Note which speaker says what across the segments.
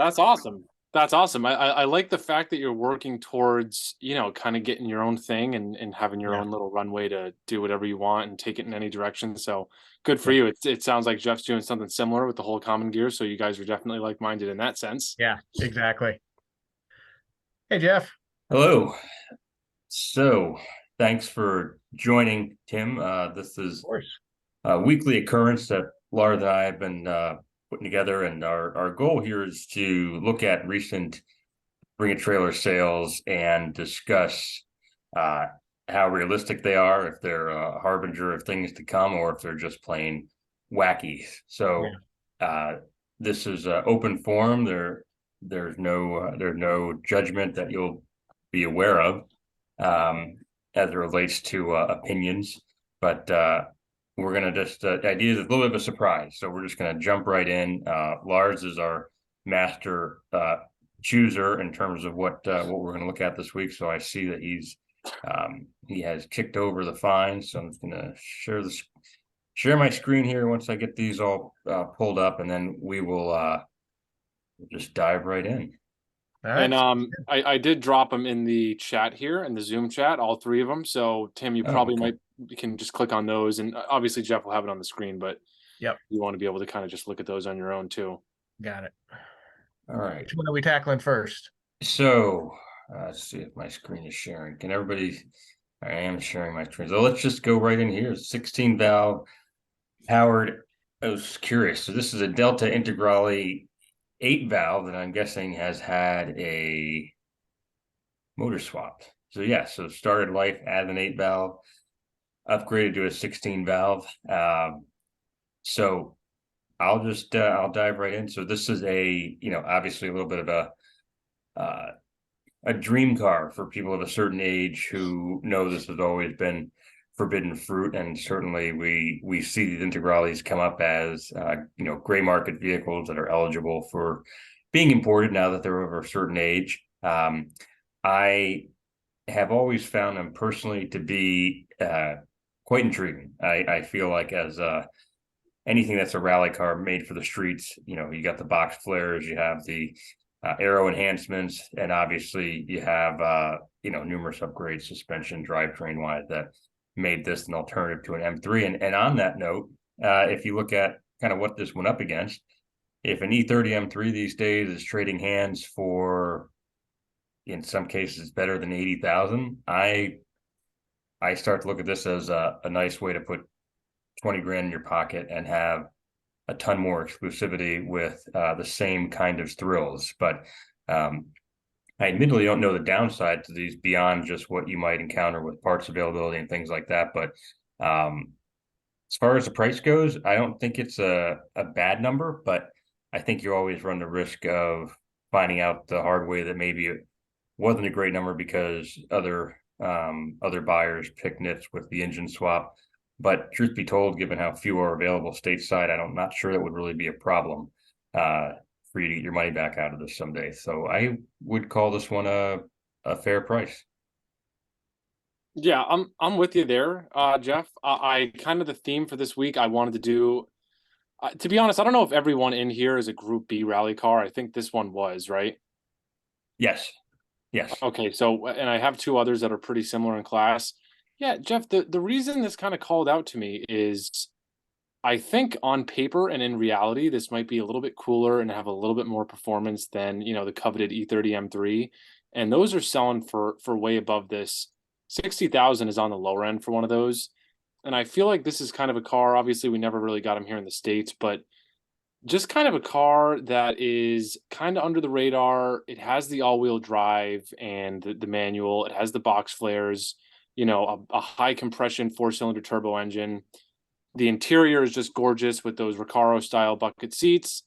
Speaker 1: That's awesome. That's awesome. I like the fact that you're working towards, kind of getting your own thing and having your
Speaker 2: Yeah.
Speaker 1: own little runway to do whatever you want and take it in any direction. So good for
Speaker 2: Yeah.
Speaker 1: you. It sounds like Jeff's doing something similar with the whole common gear. So you guys are definitely like-minded in that sense.
Speaker 2: Yeah, exactly. Hey, Jeff.
Speaker 3: Hello. So, thanks for joining, Tim. This
Speaker 2: Of
Speaker 3: is
Speaker 2: course.
Speaker 3: a weekly occurrence that Lars and I have been putting together, and our goal here is to look at recent Bring a Trailer sales and discuss how realistic they are, if they're a harbinger of things to come, or if they're just plain wacky. So, this is open forum. There's no judgment that you'll be aware of as it relates to opinions. But we're going to just, the idea is a little bit of a surprise. So we're just going to jump right in. Lars is our master chooser in terms of what we're going to look at this week. So I see that he has kicked over the fines. So I'm just going to share my screen here once I get these all pulled up, and then we will we'll just dive right in.
Speaker 2: All right.
Speaker 1: And I did drop them in the chat here, in the Zoom chat, all three of them. So Tim, you probably can just click on those, and obviously Jeff will have it on the screen, but
Speaker 2: Yep.
Speaker 1: you want to be able to kind of just look at those on your own too.
Speaker 2: Got it.
Speaker 3: All right.
Speaker 2: Which one are we tackling first?
Speaker 3: So let's see if my screen is sharing. Can everybody? I am sharing my screen. So let's just go right in here. 16 valve powered. I was curious. So this is a Delta Integrale 8 valve that I'm guessing has had a motor swap. So yeah, so started life as an 8 valve, upgraded to a 16 valve. So I'll dive right in. So this is obviously a little bit of a dream car for people of a certain age who know this has always been forbidden fruit, and certainly we see these Integrales come up as gray market vehicles that are eligible for being imported now that they're over a certain age. I have always found them personally to be quite intriguing. I feel like as anything that's a rally car made for the streets, you got the box flares, you have the aero enhancements, and obviously you have numerous upgrades, suspension, drivetrain wise, that made this an alternative to an M3. And on that note, if you look at kind of what this went up against, if an E30 M3 these days is trading hands for, in some cases, better than 80,000, I start to look at this as a nice way to put 20 grand in your pocket and have a ton more exclusivity with the same kind of thrills. But I admittedly don't know the downside to these beyond just what you might encounter with parts availability and things like that. But as far as the price goes, I don't think it's a bad number, but I think you always run the risk of finding out the hard way that maybe it wasn't a great number because other buyers pick nits with the engine swap. But truth be told, given how few are available stateside, I'm not sure that would really be a problem for you to get your money back out of this someday. So I would call this one a fair price.
Speaker 1: Yeah, I'm with you there, Jeff. I kind of the theme for this week I wanted to do. To be honest, I don't know if everyone in here is a Group B rally car. I think this one was, right?
Speaker 3: Yes.
Speaker 1: Okay, so and I have two others that are pretty similar in class. Yeah, Jeff, the reason this kind of called out to me is I think on paper and in reality, this might be a little bit cooler and have a little bit more performance than, the coveted E30 M3. And those are selling for way above this. 60,000 is on the lower end for one of those. And I feel like this is kind of a car. Obviously, we never really got them here in the States, but just kind of a car that is kind of under the radar. It has the all-wheel drive and the manual. It has the box flares, a high compression 4-cylinder turbo engine. The interior is just gorgeous with those Recaro style bucket seats.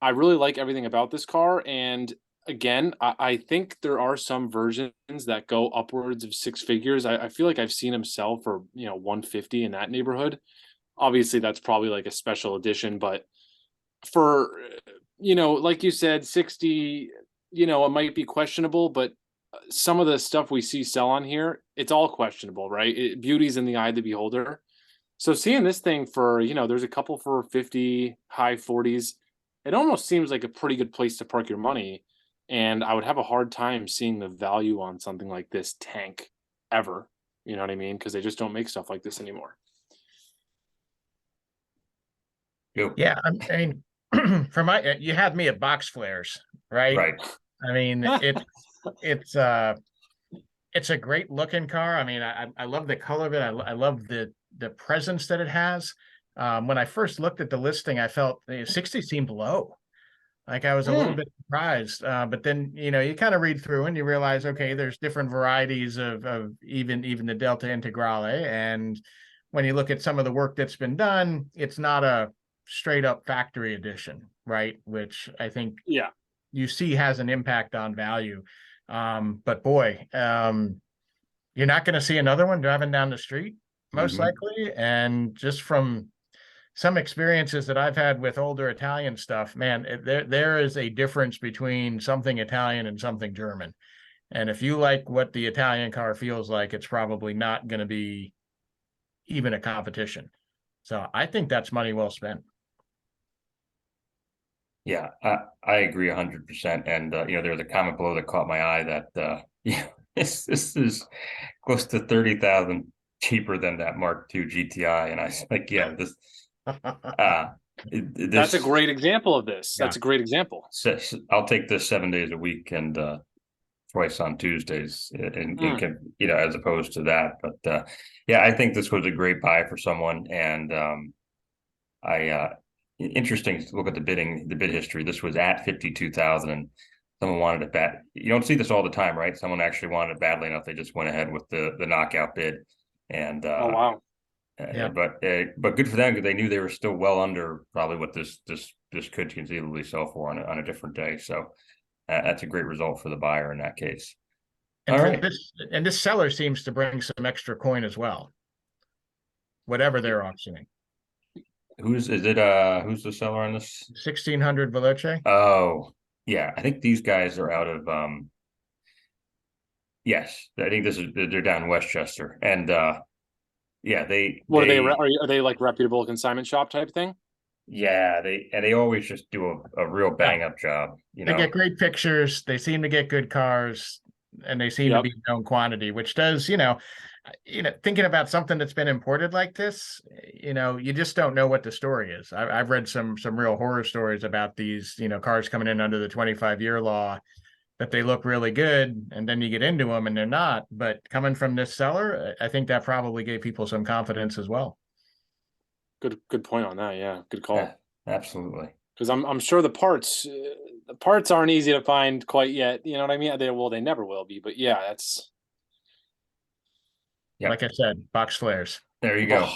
Speaker 1: I really like everything about this car. And again, I think there are some versions that go upwards of six figures. I feel like I've seen them sell for, 150 in that neighborhood. Obviously, that's probably like a special edition, but for, like you said, 60, it might be questionable, but some of the stuff we see sell on here, it's all questionable, right? Beauty's in the eye of the beholder. So seeing this thing for, there's a couple for 50, high 40s. it almost seems like a pretty good place to park your money. And I would have a hard time seeing the value on something like this tank ever. You know what I mean? Because they just don't make stuff like this anymore.
Speaker 2: Yeah, I mean, for my, you had me at box flares, right?
Speaker 3: Right.
Speaker 2: I mean, it's a great looking car. I mean, I love the color of it. I love the presence that it has. When I first looked at the listing, I felt 60 seemed low. Like I was a little bit surprised, but then you kind of read through and you realize, okay, there's different varieties of even the Delta Integrale, and when you look at some of the work that's been done, it's not a straight up factory edition, right? Which I think you see has an impact on value. But boy, you're not going to see another one driving down the street, most likely, and just from some experiences that I've had with older Italian stuff, man, there is a difference between something Italian and something German. And if you like what the Italian car feels like, it's probably not going to be even a competition. So I think that's money well spent.
Speaker 3: Yeah, I agree 100%. And there was a comment below that caught my eye that this is close to 30,000 cheaper than that Mark II GTI, and I was like, yeah, this.
Speaker 1: That's a great example of this. That's a great example.
Speaker 3: I'll take this 7 days a week and twice on Tuesdays, as opposed to that. But I think this was a great buy for someone, and interesting to look at the bid history. This was at 52,000, and someone wanted it bad. You don't see this all the time, right? Someone actually wanted it badly enough they just went ahead with the knockout bid, and
Speaker 1: oh wow.
Speaker 3: But good for them because they knew they were still well under probably what this could conceivably sell for on a different day. So that's a great result for the buyer in that case.
Speaker 2: And this seller seems to bring some extra coin as well, whatever they're auctioning.
Speaker 3: Who's the seller on this?
Speaker 2: 1600 Veloce.
Speaker 3: Oh yeah, I think these guys are out of yes, I think they're down in Westchester, and yeah,
Speaker 1: are they like reputable consignment shop type thing?
Speaker 3: Yeah, they always just do a real bang up job.
Speaker 2: They get great pictures. They seem to get good cars, and they seem to be known quantity, which does, thinking about something that's been imported like this, you just don't know what the story is. I've read some real horror stories about these, cars coming in under the 25-year law, that they look really good, and then you get into them and they're not. But coming from this seller, I think that probably gave people some confidence as well.
Speaker 1: Good point on that. Yeah, good call.
Speaker 3: Yeah, absolutely.
Speaker 1: Because I'm sure the parts aren't easy to find quite yet. You know what I mean? They never will be. But yeah, that's.
Speaker 2: Yeah. Like I said, box flares.
Speaker 3: There you go.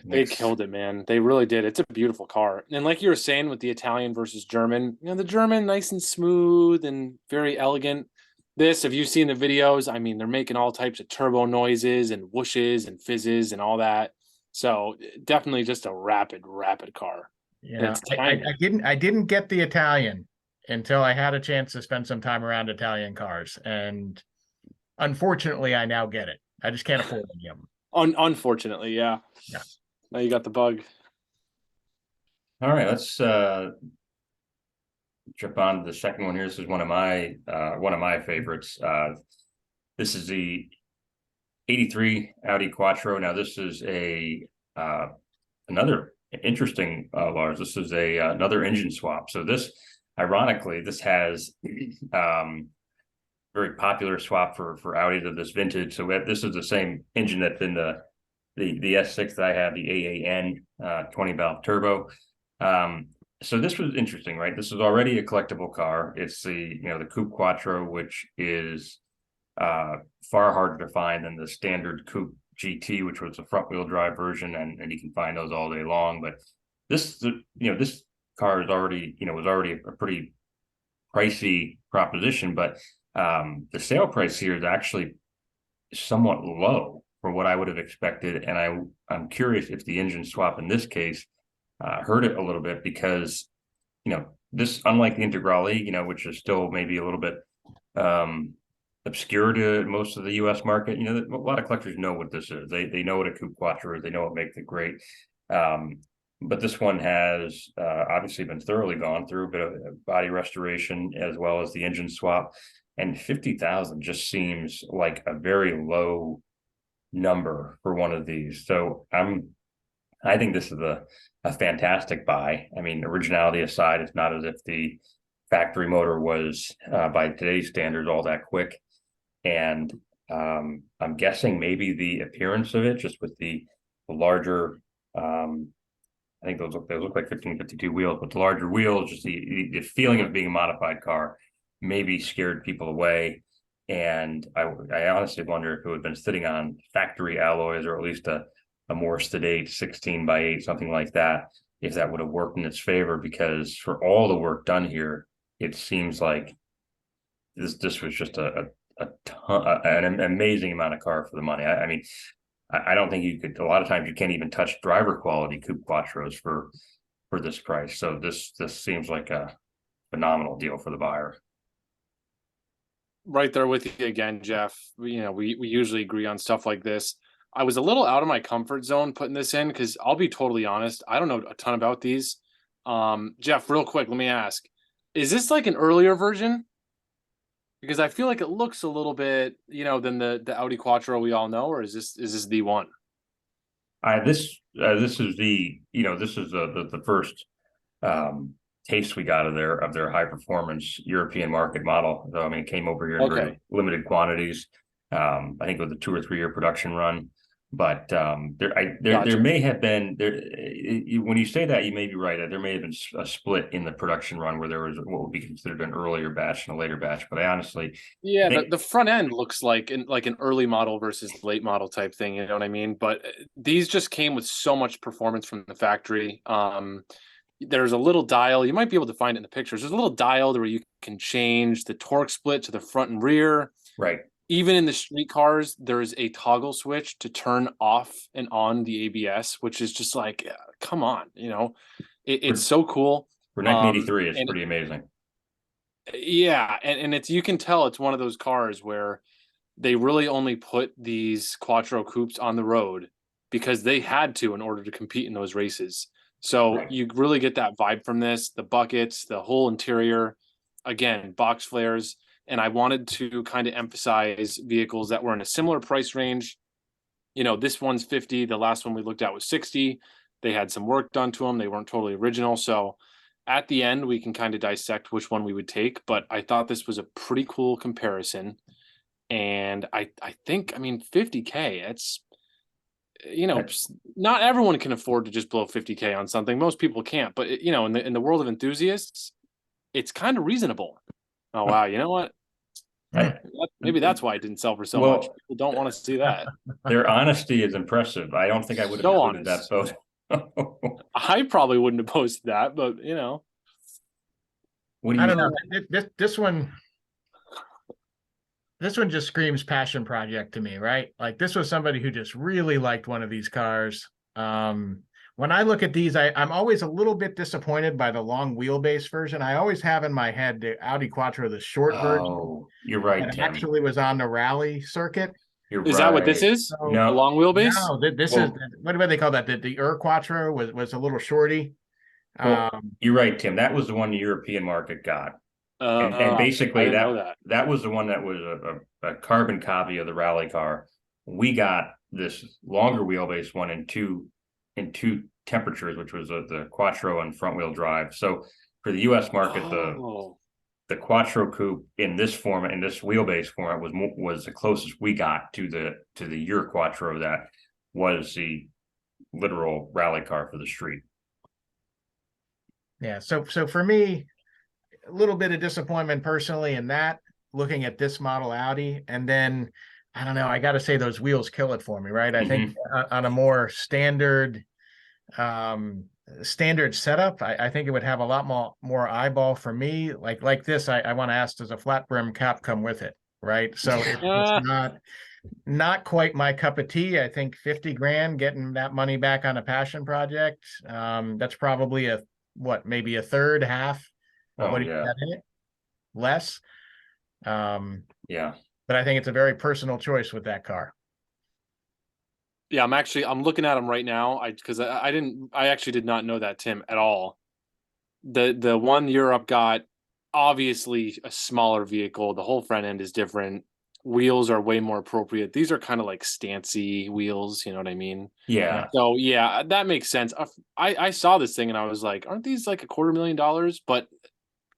Speaker 1: They killed it, man. They really did. It's a beautiful car. And like you were saying with the Italian versus German, the German nice and smooth and very elegant. This, if you've seen the videos, I mean, they're making all types of turbo noises and whooshes and fizzes and all that. So definitely just a rapid car.
Speaker 2: Yeah, I didn't get the Italian until I had a chance to spend some time around Italian cars. And unfortunately, I now get it. I just can't afford any of them.
Speaker 1: Unfortunately, yeah. Now you got the bug.
Speaker 3: All right, let's jump on to the second one here. This is one of my favorites. This is the 83 Audi Quattro. Now this is another interesting Lars. This is another engine swap. So this, ironically, this has very popular swap for Audi of this vintage. So this is the same engine that's in the S6 that I have, the AAN 20 valve turbo. So this was interesting, right? This is already a collectible car. It's the Coupe Quattro, which is far harder to find than the standard Coupe GT, which was a front wheel drive version, and you can find those all day long. But this car is already was already a pretty pricey proposition, but the sale price here is actually somewhat low for what I would have expected, and I'm curious if the engine swap in this case hurt it a little bit, because this, unlike the Integrale, which is still maybe a little bit obscure to most of the U.S. market, a lot of collectors know what this is. They know what a Coupe Quattro is. They know what makes it great. but this one has obviously been thoroughly gone through a bit of body restoration as well as the engine swap. And 50,000 just seems like a very low number for one of these. So I think this is a fantastic buy. I mean, originality aside, it's not as if the factory motor was by today's standards all that quick. And I'm guessing maybe the appearance of it, just with the larger, I think those look like 1552 wheels, but the larger wheels, just the feeling of being a modified car, maybe scared people away. And I honestly wonder if it would have been sitting on factory alloys, or at least a more sedate 16x8, something like that, if that would have worked in its favor. Because for all the work done here, it seems like this was just a ton, an amazing amount of car for the money. I mean, I don't think you could. A lot of times you can't even touch driver quality Coupe Quattros for this price. So this seems like a phenomenal deal for the buyer.
Speaker 1: Right there with you again, Jeff. You know, we usually agree on stuff like this. I was a little out of my comfort zone putting this in because I'll be totally honest, I don't know a ton about these. Jeff, real quick, let me ask: is this like an earlier version? Because I feel like it looks a little bit, than the Audi Quattro we all know, or is this the one?
Speaker 3: This is the first taste we got of their high performance European market model. So I mean, it came over here in very limited quantities. I think with a 2 or 3 year production run. But there may have been when you say that, you may be right. There may have been a split in the production run where there was what would be considered an earlier batch and a later batch. But I honestly,
Speaker 1: the front end looks like an early model versus late model type thing. You know what I mean? But these just came with so much performance from the factory. There's a little dial. You might be able to find it in the pictures. There's a little dial where you can change the torque split to the front and rear.
Speaker 3: Right.
Speaker 1: Even in the street cars, there's a toggle switch to turn off and on the ABS, which is just like, come on, it's so cool.
Speaker 3: For 1983, it's pretty amazing.
Speaker 1: Yeah, and it's, you can tell it's one of those cars where they really only put these Quattro coupes on the road because they had to in order to compete in those races. So you really get that vibe from this, the buckets, the whole interior, again, box flares. And I wanted to kind of emphasize vehicles that were in a similar price range. This one's 50. The last one we looked at was 60. They had some work done to them. They weren't totally original. So at the end, we can kind of dissect which one we would take. But I thought this was a pretty cool comparison. And I think, 50K, it's, not everyone can afford to just blow 50K on something. Most people can't. But, in the world of enthusiasts, it's kind of reasonable. Oh, wow. You know what? Maybe that's why it didn't sell for so much. People don't want to see that.
Speaker 3: Their honesty is impressive. I don't think I would have included that photo.
Speaker 1: I probably wouldn't have posted that, but
Speaker 3: What do you
Speaker 2: I don't know. This one just screams passion project to me, right? Like, this was somebody who just really liked one of these cars. When I look at these, I'm always a little bit disappointed by the long wheelbase version. I always have in my head the Audi Quattro, the short version.
Speaker 3: Oh, you're right, Tim.
Speaker 2: Actually was on the rally circuit.
Speaker 1: Is that what this is?
Speaker 3: So, no.
Speaker 1: A long wheelbase?
Speaker 2: No, this is, what do they call that? The Quattro was a little shorty.
Speaker 3: You're right, Tim. That was the one the European market got. And basically that was the one that was a carbon copy of the rally car. We got this longer wheelbase one in two temperatures, which was the Quattro and front wheel drive. So for the U.S. market, the Quattro coupe in this format, in this wheelbase format, was the closest we got to the Euro Quattro that was the literal rally car for the street.
Speaker 2: Yeah. So for me, a little bit of disappointment personally in that, looking at this model Audi, and then I don't know, I got to say those wheels kill it for me, right? I think on a more standard setup, I think it would have a lot more eyeball for me. Like this, I want to ask, does a flat brim cap come with it? Right. So it's not quite my cup of tea. I think 50 grand, getting that money back on a passion project, that's probably maybe a third, half of what you got in it, less.
Speaker 3: Yeah.
Speaker 2: But I think it's a very personal choice with that car.
Speaker 1: Yeah, I'm looking at them right now. I actually did not know that, Tim, at all. The one Europe got, obviously a smaller vehicle. The whole front end is different. Wheels are way more appropriate. These are kind of like stancy wheels, you know what I mean?
Speaker 3: Yeah,
Speaker 1: So yeah, that makes sense. I saw this thing and I was like, aren't these like $250,000? But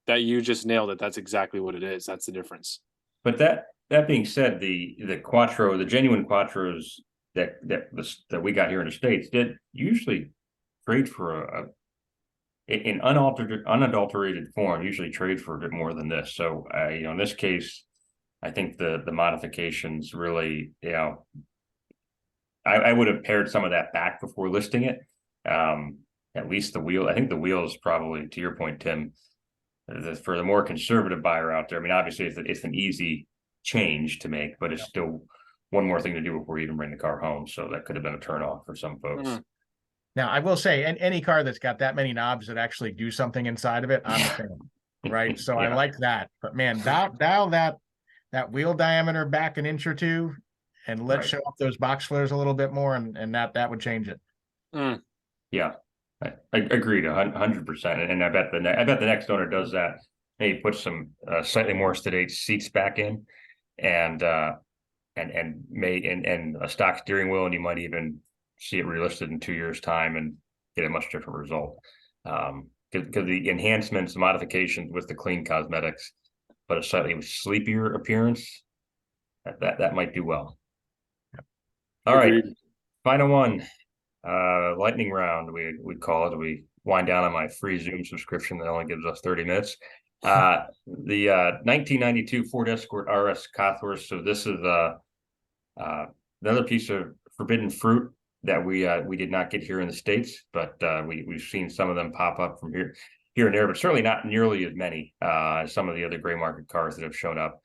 Speaker 1: that you just nailed it. That's exactly what it is. That's the difference.
Speaker 3: but that being said, the Quattro, the genuine Quattros that we got here in the States did usually trade for in unadulterated form, usually trade for a bit more than this. So in this case, I think the modifications really, I would have pared some of that back before listing it. At least the wheel. I think the wheel is probably, to your point, Tim, for the more conservative buyer out there. I mean, obviously, it's an easy change to make, but it's still one more thing to do before you even bring the car home. So that could have been a turnoff for some folks.
Speaker 1: Mm.
Speaker 2: Now, I will say, any car that's got that many knobs that actually do something inside of it, I'm a fan, right? So I like that. But man, dial that wheel diameter back an inch or two, and let's show off those box flares a little bit more, and that would change it.
Speaker 1: Mm.
Speaker 3: Yeah, I agreed 100%. And I bet the next owner does that. He puts some slightly more sedate seats back in, and a stock steering wheel, and you might even see it relisted in 2 years' time and get a much different result. Because the enhancements, the modifications with the clean cosmetics, but a slightly sleepier appearance, that might do well. All right, final one, lightning round. We call it. We wind down on my free Zoom subscription that only gives us 30 minutes. The 1992 Ford Escort RS Cosworth. So this is another piece of forbidden fruit that we did not get here in the States, but we've seen some of them pop up from here and there, but certainly not nearly as many as some of the other gray market cars that have shown up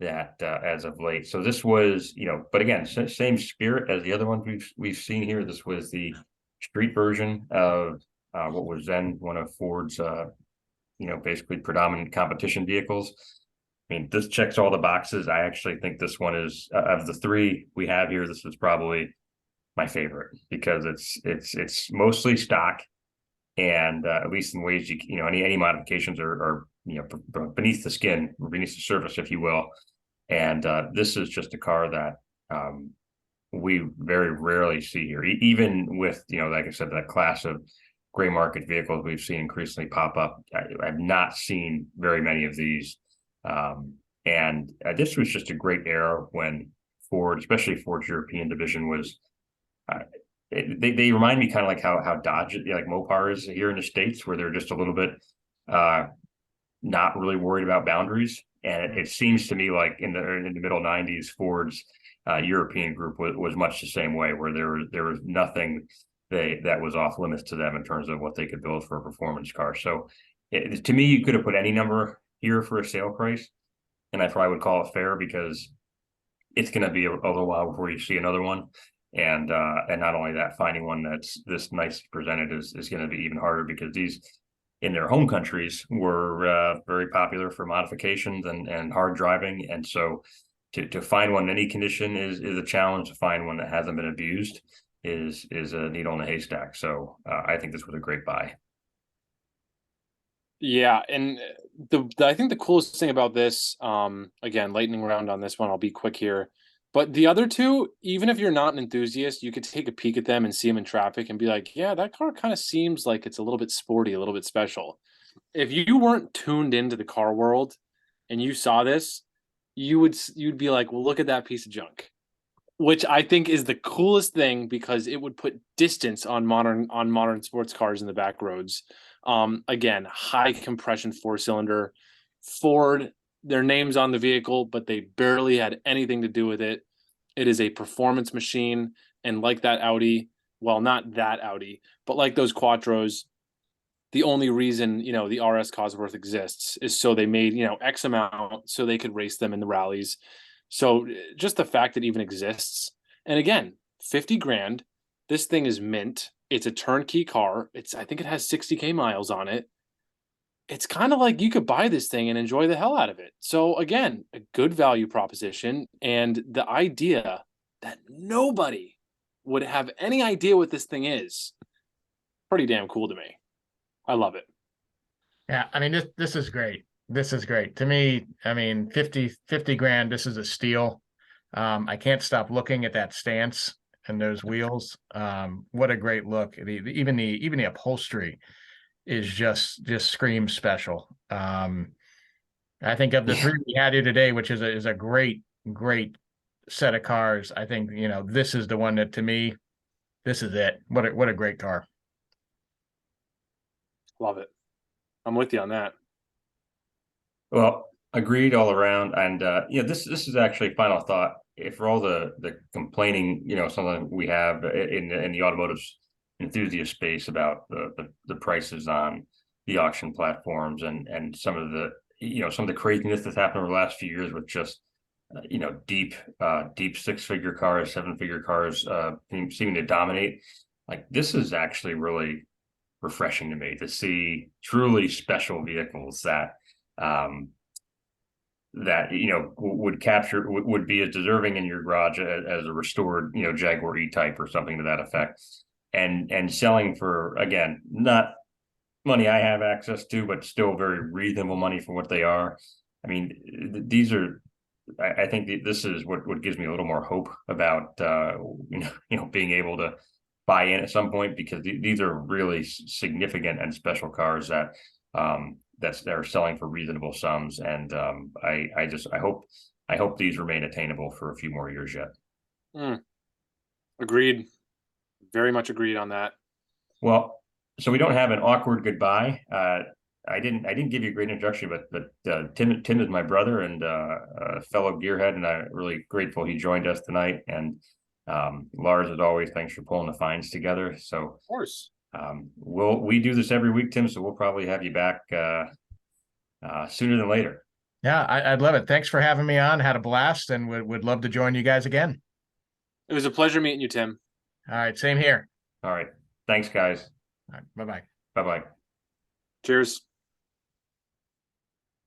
Speaker 3: that as of late. So this was, but again, same spirit as the other ones we've seen here. This was the street version of what was then one of Ford's basically predominant competition vehicles. I mean, this checks all the boxes. I actually think this one is, of the three we have here, this is probably my favorite, because it's mostly stock, and at least in ways any modifications are beneath the skin, beneath the surface, if you will. And this is just a car that we very rarely see here, even with like I said, that class of gray market vehicles we've seen increasingly pop up. I've not seen very many of these, and this was just a great era when Ford, especially Ford's European division, was. They remind me kind of like how Dodge, like Mopar, is here in the States, where they're just a little bit not really worried about boundaries. And it seems to me like in the middle 90s, Ford's European group was much the same way, where there was nothing that was off limits to them in terms of what they could build for a performance car. So to me, you could have put any number here for a sale price, and I probably would call it fair, because it's going to be a little while before you see another one. And not only that, finding one that's this nicely presented is going to be even harder, because these in their home countries were very popular for modifications and hard driving. And so to find one in any condition is a challenge. To find one that hasn't been abused is a needle in a haystack. So I think this was a great buy.
Speaker 1: Yeah, and I think the coolest thing about this, again, lightning round on this one, I'll be quick here. But the other two, even if you're not an enthusiast, you could take a peek at them and see them in traffic and be like, yeah, that car kind of seems like it's a little bit sporty, a little bit special. If you weren't tuned into the car world and you saw this, you'd be like, well, look at that piece of junk, which I think is the coolest thing, because it would put distance on modern sports cars in the back roads. Again, high compression 4-cylinder Ford. Their name's on the vehicle, but they barely had anything to do with it. It is a performance machine. And like that Audi, well, not that Audi, but like those Quattros, the only reason, the RS Cosworth exists is so they made, X amount so they could race them in the rallies. So just the fact that it even exists. And again, 50 grand, this thing is mint. It's a turnkey car. I think it has 60K miles on it. It's kind of like you could buy this thing and enjoy the hell out of it. So again, a good value proposition, and the idea that nobody would have any idea what this thing is, pretty damn cool to me. I love it.
Speaker 2: Yeah, I mean, this is great. This is great. To me, I mean, 50 grand, this is a steal. I can't stop looking at that stance and those wheels. What a great look. Even the upholstery is just screams special. I think of the three we had here today, which is a great set of cars. I think, this is the one that, to me, this is it. What a great car.
Speaker 1: Love it. I'm with you on that.
Speaker 3: Well, agreed all around. And this is actually final thought. If for all the complaining, something we have in the automotive enthusiast space about the prices on the auction platforms and some of the some of the craziness that's happened over the last few years with just deep 6-figure cars, 7-figure cars seeming to dominate. Like, this is actually really refreshing to me to see truly special vehicles that would be as deserving in your garage as a restored Jaguar E-Type or something to that effect, and selling for, again, not money I have access to, but still very reasonable money for what they are. I mean, I think this is what gives me a little more hope about being able to buy in at some point, because these are really significant and special cars that are selling for reasonable sums, and I hope these remain attainable for a few more years yet.
Speaker 1: Agreed. Very much agreed on that.
Speaker 3: Well, so we don't have an awkward goodbye. I didn't give you a great introduction, but Tim is my brother and a fellow gearhead, and I'm really grateful he joined us tonight. And Lars, as always, thanks for pulling the finds together. So,
Speaker 1: of course,
Speaker 3: we do this every week, Tim. So we'll probably have you back sooner than later.
Speaker 2: Yeah, I'd love it. Thanks for having me on. Had a blast, and would love to join you guys again.
Speaker 1: It was a pleasure meeting you, Tim.
Speaker 2: All right, same here.
Speaker 3: All right, thanks, guys.
Speaker 2: All right, bye-bye.
Speaker 3: Bye-bye.
Speaker 1: Cheers.